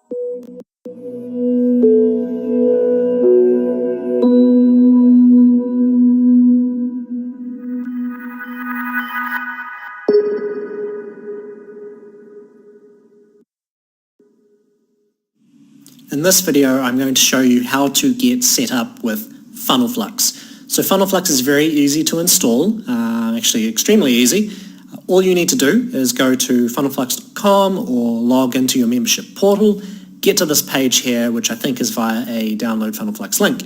In this video, I'm going to show you how to get set up with FunnelFlux. So FunnelFlux is very easy to install, actually extremely easy. All you need to do is go to funnelflux.com or log into your membership portal, get to this page here, which I think is via a download FunnelFlux link.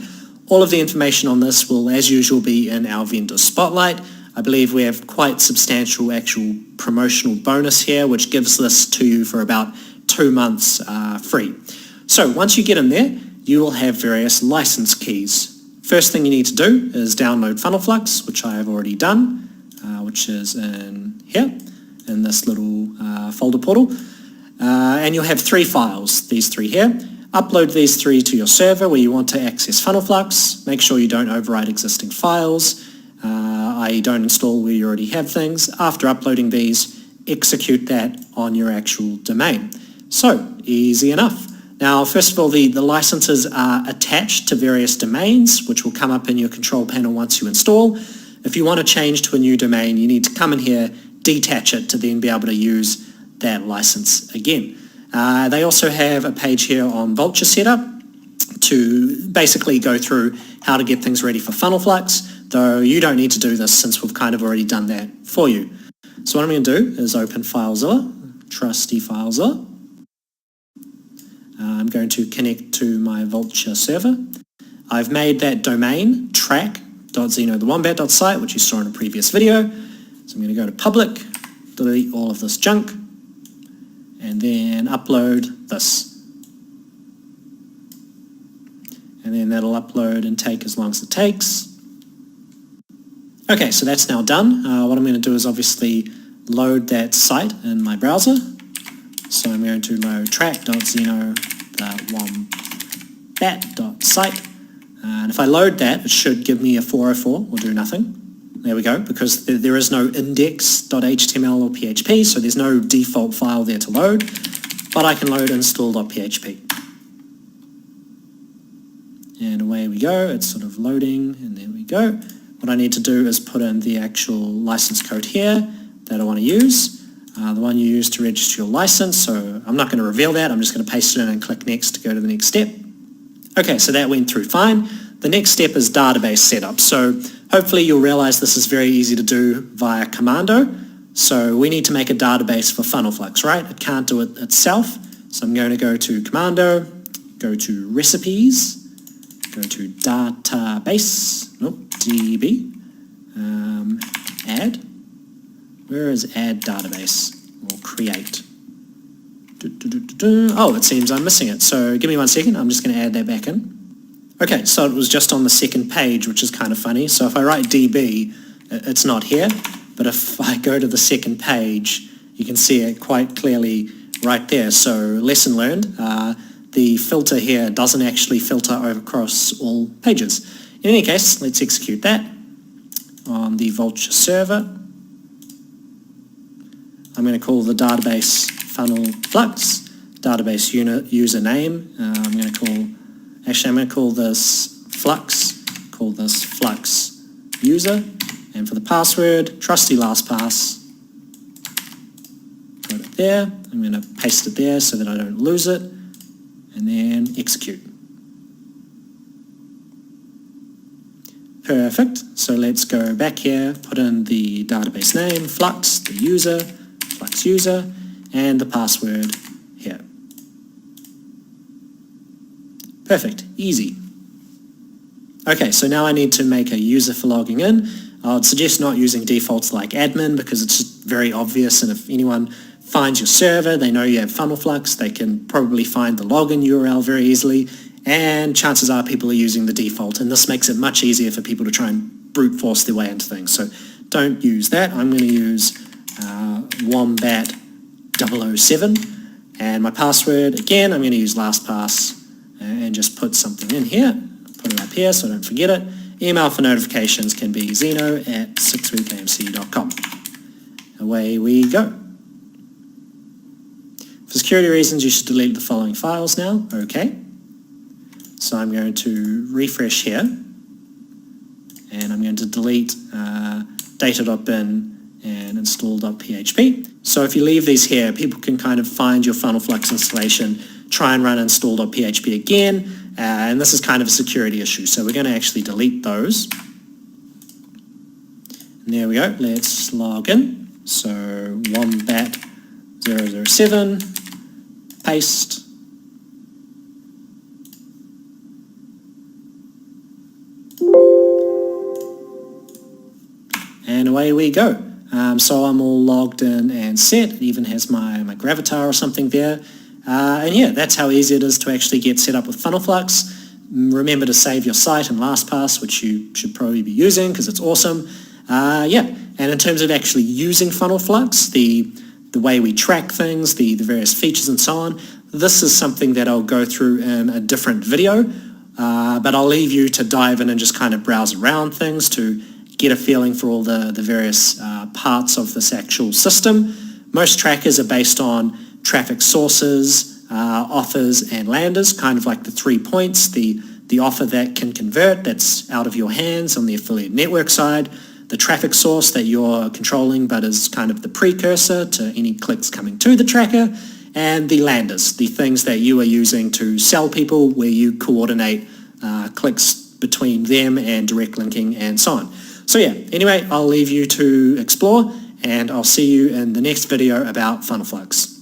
All of the information on this will, as usual, be in our vendor spotlight. I believe we have quite substantial actual promotional bonus here, which gives this to you for about 2 months free. So once you get in there, you will have various license keys. First thing you need to do is download FunnelFlux, which I have already done, which is in here, in this little folder portal. And you'll have 3 files, these 3 here. Upload these 3 to your server where you want to access FunnelFlux. Make sure you don't overwrite existing files, i.e. don't install where you already have things. After uploading these, execute that on your actual domain. So, easy enough. Now, first of all, the licenses are attached to various domains, which will come up in your control panel once you install. If you want to change to a new domain, you need to come in here, detach it to then be able to use that license again. They also have a page here on Vultr setup to basically go through how to get things ready for FunnelFlux, though you don't need to do this since we've kind of already done that for you. So what I'm going to do is open FileZilla, trusty FileZilla. I'm going to connect to my Vultr server. I've made that domain track.xenothewombat.site, which you saw in a previous video. So I'm going to go to public, delete all of this junk, and then upload this. And then that'll upload and take as long as it takes. Okay, so that's now done. What I'm going to do is obviously load that site in my browser. So I'm going to load track.xenothewombat.site. And if I load that, it should give me a 404 or do nothing. There we go, because there is no index.html or PHP, so there's no default file there to load, but I can load install.php. And away we go, it's sort of loading, and there we go. What I need to do is put in the actual license code here that I want to use. The one you use to register your license, so I'm not going to reveal that, I'm just going to paste it in and click next to go to the next step. Okay, so that went through fine. The next step is database setup. So hopefully you'll realize this is very easy to do via Commando. So we need to make a database for FunnelFlux, right? It can't do it itself. So I'm going to go to Commando, go to Recipes, go to Database, DB, Add. Where is add database or create? Oh, it seems I'm missing it. So give me 1 second. I'm just going to add that back in. Okay, so it was just on the second page, which is kind of funny. So if I write DB, it's not here. But if I go to the second page, you can see it quite clearly right there. So lesson learned, the filter here doesn't actually filter across all pages. In any case, let's execute that on the Vultr server. I'm going to call the database FunnelFlux, database username. I'm going to call this Flux, Flux user, and for the password, trusty LastPass. Put it there. I'm going to paste it there so that I don't lose it, and then execute. Perfect. So let's go back here, put in the database name, Flux, the user, Flux user, and the password here. Perfect, easy. Okay, so now I need to make a user for logging in. I would suggest not using defaults like admin because it's just very obvious, and if anyone finds your server, they know you have FunnelFlux, they can probably find the login URL very easily, and chances are people are using the default, and this makes it much easier for people to try and brute force their way into things. So don't use that. I'm going to use Wombat 007, and my password, again, I'm going to use LastPass and just put something in here, put it up here so I don't forget it. Email for notifications can be xeno@6weekamc.com. Away we go. For security reasons, you should delete the following files now. Okay. So I'm going to refresh here, and I'm going to delete data.bin and install.php. So if you leave these here, people can kind of find your FunnelFlux installation, try and run install.php again, and this is kind of a security issue. So we're going to actually delete those. And there we go. Let's log in. So wombat007, paste. And away we go. So I'm all logged in and set. It even has my gravatar or something there. And yeah, that's how easy it is to actually get set up with FunnelFlux. Remember to save your site in LastPass, which you should probably be using because it's awesome. Yeah, and in terms of actually using FunnelFlux, the way we track things, the various features and so on, this is something that I'll go through in a different video. But I'll leave you to dive in and just kind of browse around things to get a feeling for all the various parts of this actual system. Most trackers are based on traffic sources, offers and landers, kind of like the 3 points, the offer that can convert, that's out of your hands on the affiliate network side, the traffic source that you're controlling but is kind of the precursor to any clicks coming to the tracker, and the landers, the things that you are using to sell people where you coordinate clicks between them and direct linking and so on. So yeah, anyway, I'll leave you to explore, and I'll see you in the next video about FunnelFlux.